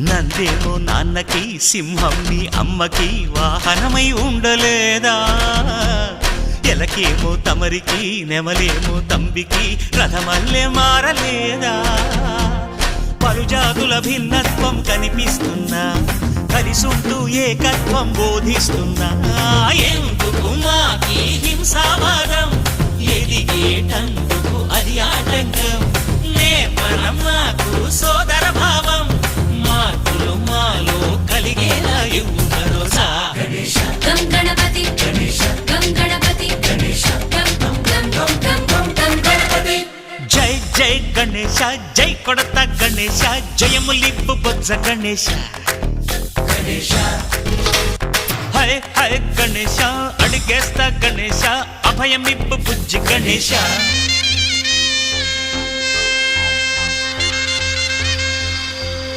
నందేమో నాన్నకి సింహం నీ అమ్మకి వాహనమై ఉండలేదా ఎలకేమో తమరికి నెమలేమో తంబికి రథమల్లే మారలేదా పలుజాతుల భిన్నత్వం కనిపిస్తున్నా కలిసుంటూ ఏకత్వం బోధిస్తున్నా ఎందుకు మాకి హింసావాదం ఎదిగేటందుకు అది ఆటంకం నేపరం మాకు సోదర భావం మార్పులు మాలో కలిగేలా ఇవ్వు భరోసా గం గణపతి గం గణపతి గం గం గం గం గం గణపతి జై జై గణేశ జై కొడత గణేశ జయములిప్పు బొజ్జ గణేశ హై హై గణేశ అడిగేస్తా గణేశ అభయమిప్పు బుజ్జి గణేశ